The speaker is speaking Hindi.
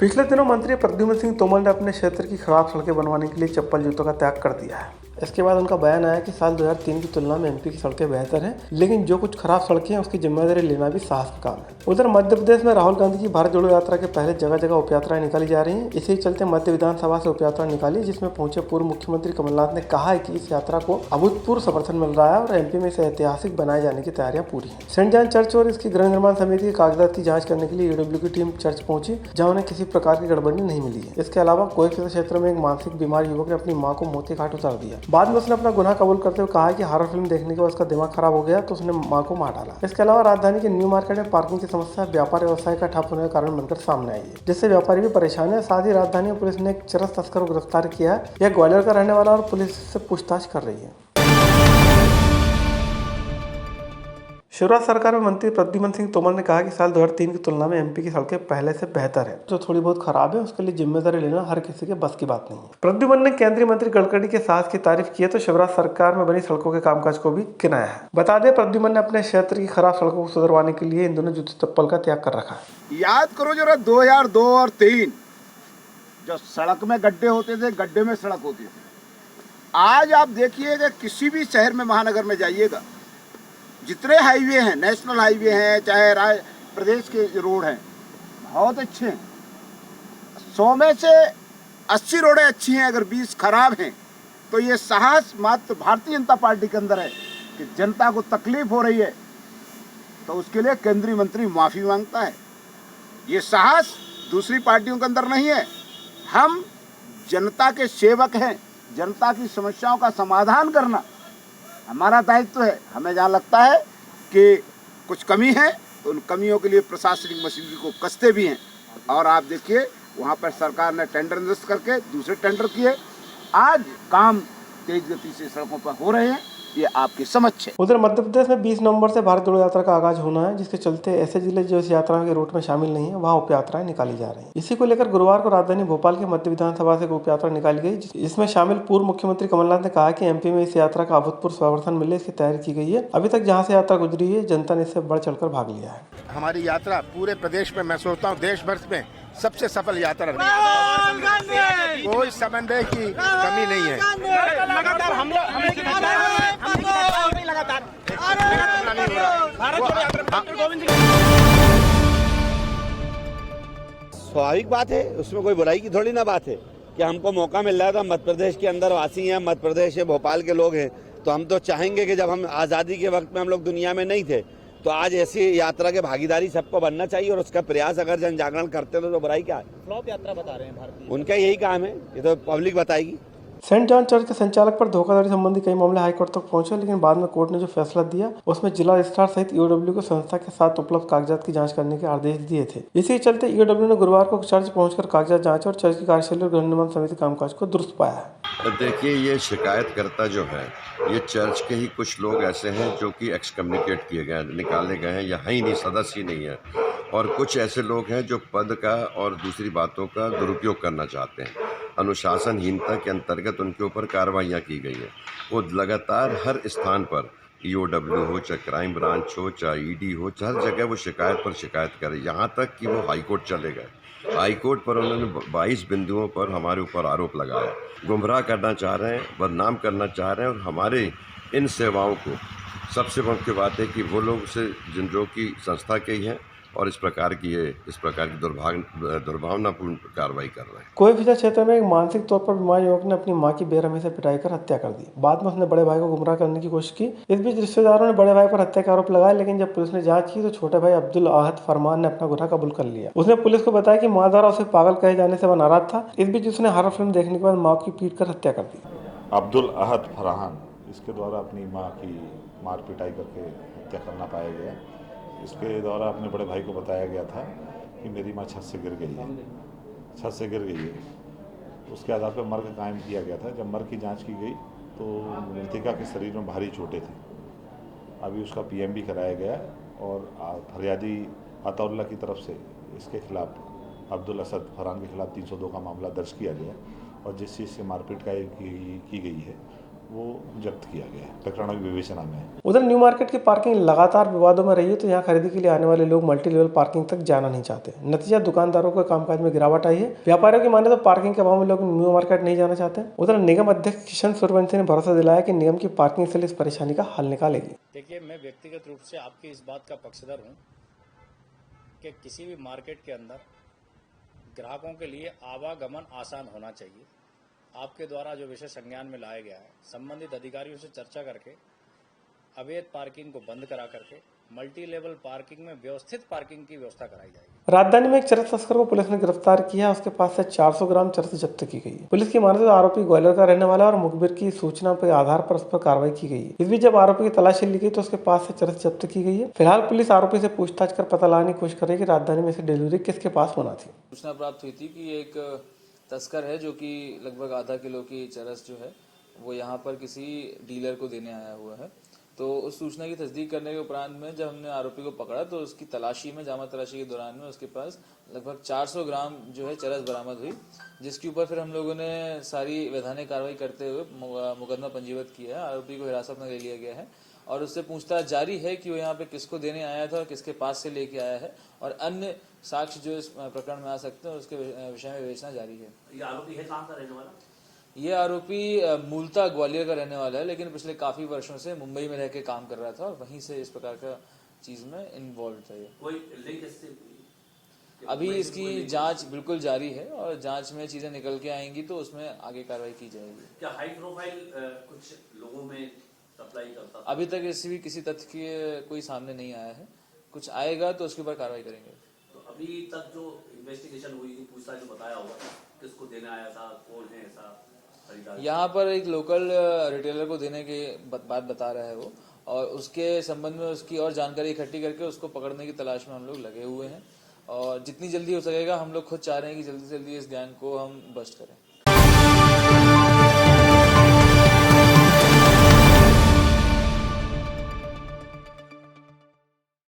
पिछले दिनों मंत्री प्रद्युम्न सिंह तोमर ने अपने क्षेत्र की खराब सड़कें बनवाने के लिए चप्पल जूतों का त्याग कर दिया है। इसके बाद उनका बयान आया कि साल 2003 की तुलना में एमपी की सड़कें बेहतर हैं, लेकिन जो कुछ खराब सड़कें हैं उसकी जिम्मेदारी लेना भी साहस का काम है। उधर मध्य प्रदेश में राहुल गांधी की भारत जोड़ो यात्रा के पहले जगह जगह उपयात्राएं निकाली जा रही हैं। इसी चलते मध्य विधानसभा से उपयात्रा निकाली, जिसमें पहुंचे पूर्व मुख्यमंत्री कमलनाथ ने कहा है कि इस यात्रा को अभूतपूर्व समर्थन मिल रहा है और एमपी में इसे ऐतिहासिक बनाए जाने की तैयारियां पूरी हैं। सेंट जॉन चर्च और इसकी गृह निर्माण समिति के कागजात की जांच करने के लिए ईडब्ल्यू की टीम चर्च पहुंची, जहां उन्हें किसी प्रकार की गड़बड़ी नहीं मिली है। इसके अलावा कोईफिर क्षेत्र में एक मानसिक बीमार युवक ने अपनी मां को मोती घाट उतार दिया। बाद में उसने अपना गुनाह कबूल करते हुए कहा कि हॉरर फिल्म देखने के बाद उसका दिमाग खराब हो गया तो उसने मां को मार डाला। इसके अलावा राजधानी के न्यू मार्केट में पार्किंग की समस्या व्यापार व्यवसाय का ठप होने के कारण बनकर सामने आई है, जिससे व्यापारी भी परेशान है। साथ ही राजधानी में पुलिस ने एक चरस तस्कर को गिरफ्तार किया है। यह ग्वालियर का रहने वाला और पुलिस से पूछताछ कर रही है। शिवराज सरकार में मंत्री प्रद्युम्न सिंह तोमर ने कहा कि साल 2003 की तुलना में एमपी की सड़कें पहले से बेहतर है। जो थोड़ी बहुत खराब है उसके लिए जिम्मेदारी लेना हर किसी के बस की बात नहीं है। प्रद्युम्न ने केंद्रीय मंत्री गडकरी के साहस की तारीफ की है तो शिवराज सरकार में बनी सड़कों के कामकाज को भी गिनाया है। बता दें, प्रद्युम्न ने अपने क्षेत्र की खराब सड़कों को सुधरवाने के लिए इन दोनों जूते चप्पल का त्याग कर रखा है। याद करो जरा 2002 और 3 जो सड़क में गड्ढे होते थे, गड्ढे में सड़क होती थी। आज आप देखिएगा किसी भी शहर में, महानगर में जाइएगा, जितने हाईवे हैं, नेशनल हाईवे हैं चाहे प्रदेश के रोड हैं, बहुत अच्छे हैं। 100 में से 80 रोडें अच्छी हैं। अगर 20 खराब हैं तो ये साहस मात्र भारतीय जनता पार्टी के अंदर है कि जनता को तकलीफ हो रही है तो उसके लिए केंद्रीय मंत्री माफ़ी मांगता है। ये साहस दूसरी पार्टियों के अंदर नहीं है। हम जनता के सेवक हैं। जनता की समस्याओं का समाधान करना हमारा दायित्व है। हमें जहाँ लगता है कि कुछ कमी है तो उन कमियों के लिए प्रशासनिक मशीनरी को कसते भी हैं। और आप देखिए वहाँ पर सरकार ने टेंडर निरस्त करके दूसरे टेंडर किए। आज काम तेज गति से सड़कों पर हो रहे हैं, ये आपकी समझ है। उधर मध्य प्रदेश में 20 नवंबर से भारत जोड़ो यात्रा का आगाज होना है, जिसके चलते ऐसे जिले जो इस यात्रा के रूट में शामिल नहीं है वहां उपयात्राएं निकाली जा रही हैं। इसी को लेकर गुरुवार को राजधानी भोपाल के मध्य विधानसभा से उपयात्रा निकाली गई, जिसमें शामिल पूर्व मुख्यमंत्री कमलनाथ ने कहा कि एमपी में इस यात्रा का अभूतपूर्व समर्थन मिले, इसकी तैयारी की गई है। अभी तक जहाँ से यात्रा गुजरी है जनता ने इससे बढ़ चढ़कर भाग लिया है। हमारी यात्रा पूरे प्रदेश में, मैं सोचता हूँ देश भर में सबसे सफल यात्रा रही। कोई समन्वय की कमी नहीं है। स्वाभाविक बात है, उसमें कोई बुराई की थोड़ी ना बात है कि हमको मौका मिल रहा था। मध्य प्रदेश के अंदर वासी हैं, मध्य प्रदेश है, भोपाल के लोग हैं, तो हम तो चाहेंगे कि जब हम आज़ादी के वक्त में हम लोग दुनिया में नहीं थे तो आज ऐसी यात्रा के भागीदारी सबको बनना चाहिए और उसका प्रयास अगर जन जागरण करते तो बुराई क्या है। फ्लॉप यात्रा बता रहे हैं भारतीय, उनका यही काम है, ये तो पब्लिक बताएगी। सेंट जॉन चर्च के संचालक पर धोखाधड़ी संबंधी कई मामले हाईकोर्ट तक पहुंचे, लेकिन बाद में कोर्ट ने जो फैसला दिया उसमें जिला रजिस्ट्रार सहित ईओडब्ल्यू को संस्था के साथ उपलब्ध कागजात की जांच करने के आदेश दिए थे। इसी चलते ईओडब्ल्यू ने गुरुवार को चर्च पहुंचकर कागजात जांच और चर्च की कार्यशैली और गृह निर्माण समिति कामकाज को दुरुस्त पाया है। देखिए, ये शिकायतकर्ता जो है ये चर्च के ही कुछ लोग ऐसे हैं जो कि एक्सकम्युनिकेट किए गए, निकाले गए हैं या है ही नहीं, सदस्य ही नहीं है। और कुछ ऐसे लोग हैं जो पद का और दूसरी बातों का दुरुपयोग करना चाहते हैं। अनुशासनहीनता के अंतर्गत उनके ऊपर कार्रवाइयाँ की गई हैं। वो लगातार हर स्थान पर, ईओडब्ल्यू हो, चाहे क्राइम ब्रांच हो, चाहे ईडी हो, हर जगह वो शिकायत पर शिकायत करे, यहाँ तक कि वो हाईकोर्ट चले गए। हाईकोर्ट पर उन्होंने 22 बिंदुओं पर हमारे ऊपर आरोप लगाया। गुमराह करना चाह रहे हैं, बदनाम करना चाह रहे हैं। और हमारे इन सेवाओं को, सबसे मुख्य बात है कि वो लोग से जो कि संस्था के ही हैं और इस प्रकार की दुर्भावनापूर्ण कार्रवाई कर रहे हैं। कोईफिर क्षेत्र में एक मानसिक तौर पर बीमार युवक ने अपनी मां की बेरहमी से पिटाई कर हत्या कर दी। बाद में उसने बड़े भाई को गुमराह करने की कोशिश की। इस बीच रिश्तेदारों ने बड़े भाई पर हत्या का आरोप लगाया, लेकिन जब पुलिस ने जांच की तो छोटे भाई अब्दुल अहद फरमान ने अपना गुनाह कबूल कर लिया। उसने पुलिस को बताया कि मां द्वारा उसे पागल कहे जाने से वह नाराज था। इस बीच उसने हॉरर फिल्म देखने के बाद मां की पीट कर हत्या कर दी। अब्दुल अहद फरहान इसके द्वारा अपनी मां की मार पिटाई करके हत्या करना पाया गया। इसके द्वारा अपने बड़े भाई को बताया गया था कि मेरी मां छत से गिर गई है। उसके आधार पर मर्ग कायम किया गया था। जब मर्ग की जांच की गई तो मृतिका के शरीर में भारी चोटें थी। अभी उसका पीएम भी कराया गया और फरियादी अताउल्लाह की तरफ से इसके खिलाफ, अब्दुल असद फरहान के खिलाफ 302 का मामला दर्ज किया गया और जिस चीज़ से मारपीट की गई है वो जब्त किया गया है प्रकरण की विवेचना में। उधर न्यू मार्केट की पार्किंग लगातार विवादों में रही है, तो यहाँ खरीदी के लिए आने वाले लोग मल्टी लेवल पार्किंग तक जाना नहीं चाहते। नतीजा दुकानदारों के कामकाज में गिरावट आई है। व्यापारियों की माने तो पार्किंग के अभाव में लोग न्यू मार्केट नहीं जाना चाहते। उधर निगम अध्यक्ष किशन सूर्यवंशी ने भरोसा दिलाया कि निगम की पार्किंग सेल इस परेशानी का हल निकालेगी। देखिए, मैं व्यक्तिगत रूप से आपकी इस बात का पक्षधर हूँ कि किसी भी मार्केट के अंदर ग्राहकों के लिए आवागमन आसान होना चाहिए। आपके द्वारा जो विषय संज्ञान में लाया गया है, संबंधित अधिकारियों से चर्चा करके अवैध पार्किंग को बंद करा करके मल्टी लेवल पार्किंग में व्यवस्थित पार्किंग की व्यवस्था कराई जाएगी। राजधानी में एक चरस तस्कर को पुलिस ने गिरफ्तार किया। उसके पास से 400 ग्राम चरस जब्त की गई है। पुलिस की माने तो आरोपी ग्वालियर का रहने वाला और मुखबिर की सूचना के आधार पर उस पर कार्रवाई की गई है। इस बीच जब आरोपी की तलाशी ली गई तो उसके पास से चरस जब्त की गई है। फिलहाल पुलिस आरोपी से पूछताछ कर पता लगाने की कोशिश कर रही है कि राजधानी में से डिलीवरी किसके पास होना थी। सूचना प्राप्त हुई थी कि एक तस्कर है जो कि लगभग आधा किलो की चरस जो है वो यहाँ पर किसी डीलर को देने आया हुआ है। तो उस सूचना की तस्दीक करने के उपरांत में जब हमने आरोपी को पकड़ा तो उसकी तलाशी में जामा तलाशी के दौरान में उसके पास लगभग 400 ग्राम जो है चरस बरामद हुई, जिसके ऊपर फिर हम लोगों ने सारी वैधानिक कार्रवाई करते हुए मुकदमा पंजीबत किया है। आरोपी को हिरासत में ले लिया गया है और उससे पूछताछ जारी है कि वो यहाँ पे किसको देने आया था और किसके पास से लेके आया है और अन्य साक्ष्य जो इस प्रकरण में आ सकते हैं उसके विषय में विवेचना जारी है। ये आरोपी है कहाँ का रहने वाला? ये आरोपी मूलतः ग्वालियर का रहने वाला है, लेकिन पिछले काफी वर्षों से मुंबई में रह के काम कर रहा था और वहीं से इस प्रकार का चीज में इन्वॉल्व था। ये कोई लिंक इससे? अभी इसकी जांच बिल्कुल जारी है और जांच में चीजें निकल के आएंगी तो उसमें आगे कार्रवाई की जाएगी। क्या हाई प्रोफाइल कुछ लोगों में सप्लाई करता था? अभी तक इससे भी किसी तथ्य के कोई सामने नहीं आया है, कुछ आएगा तो उसके ऊपर कार्रवाई करेंगे। तो अभी तक जो इन्वेस्टिगेशन हुई थी, पूछताछ जो बताया होगा किसको देने आया था, कौन है ऐसा खरीदार? यहाँ पर एक लोकल रिटेलर को देने की बात बता रहा है वो, और उसके संबंध में उसकी और जानकारी इकट्ठी करके उसको पकड़ने की तलाश में हम लोग लगे हुए हैं और जितनी जल्दी हो सकेगा हम लोग खुद चाह रहे हैं कि जल्दी से जल्दी इस गैंग को हम बस्ट करें।